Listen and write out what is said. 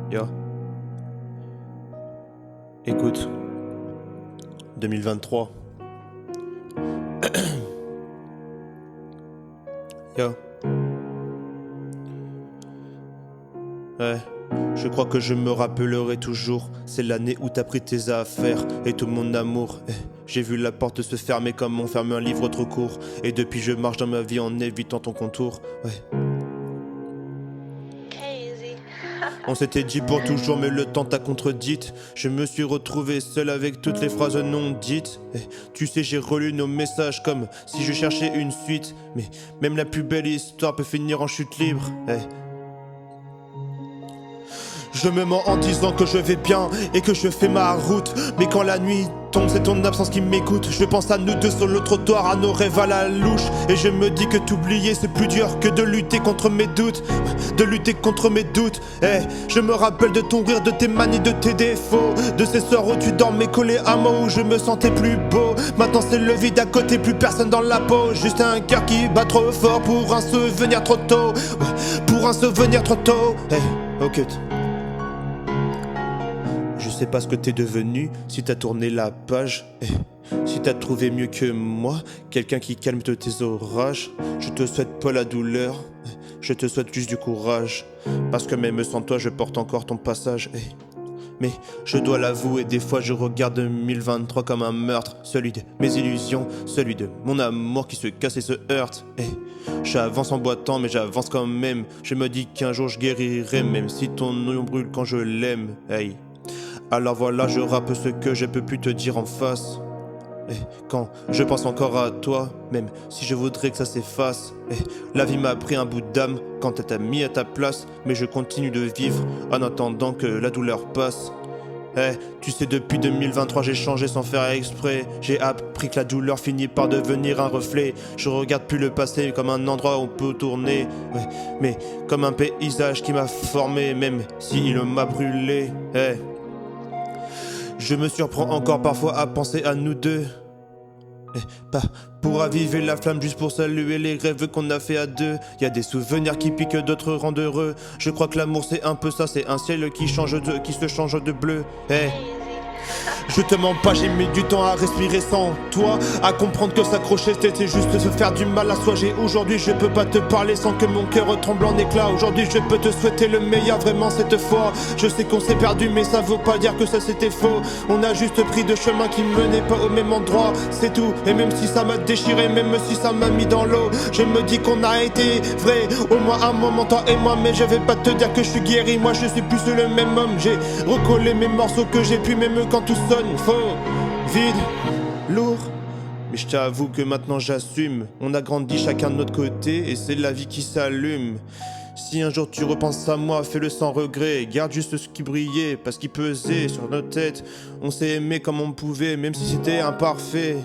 Yo, écoute, 2023. Yo. Ouais, je crois que je me rappellerai toujours. C'est l'année où t'as pris tes affaires et tout mon amour. J'ai vu la porte se fermer comme on ferme un livre trop court. Et depuis je marche dans ma vie en évitant ton contour. Ouais. On s'était dit pour toujours mais le temps t'a contredite. Je me suis retrouvé seul avec toutes les phrases non dites. Tu sais j'ai relu nos messages comme si je cherchais une suite. Mais même la plus belle histoire peut finir en chute libre. Je me mens en disant que je vais bien et que je fais ma route. Mais quand la nuit tombe, c'est ton absence qui m'écoute. Je pense à nous deux sur le trottoir, à nos rêves à la louche. Et je me dis que t'oublier c'est plus dur que de lutter contre mes doutes. De lutter contre mes doutes. Je me rappelle de ton rire, de tes manies, de tes défauts. De ces soirs où tu dormais collé à moi, où je me sentais plus beau. Maintenant c'est le vide à côté, plus personne dans la peau. Juste un cœur qui bat trop fort pour un souvenir trop tôt. Pour un souvenir trop tôt. Ok. Je sais pas ce que t'es devenu, si t'as tourné la page, si t'as trouvé mieux que moi, quelqu'un qui calme tes orages. Je te souhaite pas la douleur, je te souhaite juste du courage. Parce que même sans toi, je porte encore ton passage. Mais je dois l'avouer, des fois je regarde 2023 comme un meurtre. Celui de mes illusions, celui de mon amour qui se casse et se heurte. J'avance en boitant mais j'avance quand même. Je me dis qu'un jour je guérirai, même si ton nom brûle quand je l'aime. Alors voilà, je rappe ce que je peux plus te dire en face. Quand je pense encore à toi, même si je voudrais que ça s'efface. La vie m'a pris un bout d'âme quand elle t'a mis à ta place. Mais je continue de vivre en attendant que la douleur passe. Tu sais, depuis 2023 j'ai changé sans faire exprès. J'ai appris que la douleur finit par devenir un reflet. Je regarde plus le passé comme un endroit où on peut tourner, mais comme un paysage qui m'a formé, même s'il m'a brûlé. Je me surprends encore parfois à penser à nous deux. Pas pour raviver la flamme, juste pour saluer les rêves qu'on a fait à deux. Y a des souvenirs qui piquent, d'autres rendent heureux. Je crois que l'amour c'est un peu ça, c'est un ciel qui se change de bleu. Je te mens pas, j'ai mis du temps à respirer sans toi, à comprendre que s'accrocher c'était juste se faire du mal à soi. Aujourd'hui je peux pas te parler sans que mon cœur tremble en éclats. Aujourd'hui je peux te souhaiter le meilleur vraiment cette fois. Je sais qu'on s'est perdu mais ça veut pas dire que ça c'était faux. On a juste pris deux chemins qui menaient pas au même endroit, c'est tout. Et même si ça m'a déchiré, même si ça m'a mis dans l'eau, je me dis qu'on a été vrai au moins un moment toi et moi. Mais je vais pas te dire que je suis guéri, moi je suis plus le même homme. J'ai recollé mes morceaux que j'ai pu, même quand tout sonne faux, vide, lourd. Mais je t'avoue que maintenant j'assume. On a grandi chacun de notre côté et c'est la vie qui s'allume. Si un jour tu repenses à moi, fais-le sans regret. Garde juste ce qui brillait, parce qu'il pesait sur nos têtes. On s'est aimé comme on pouvait, même si c'était imparfait.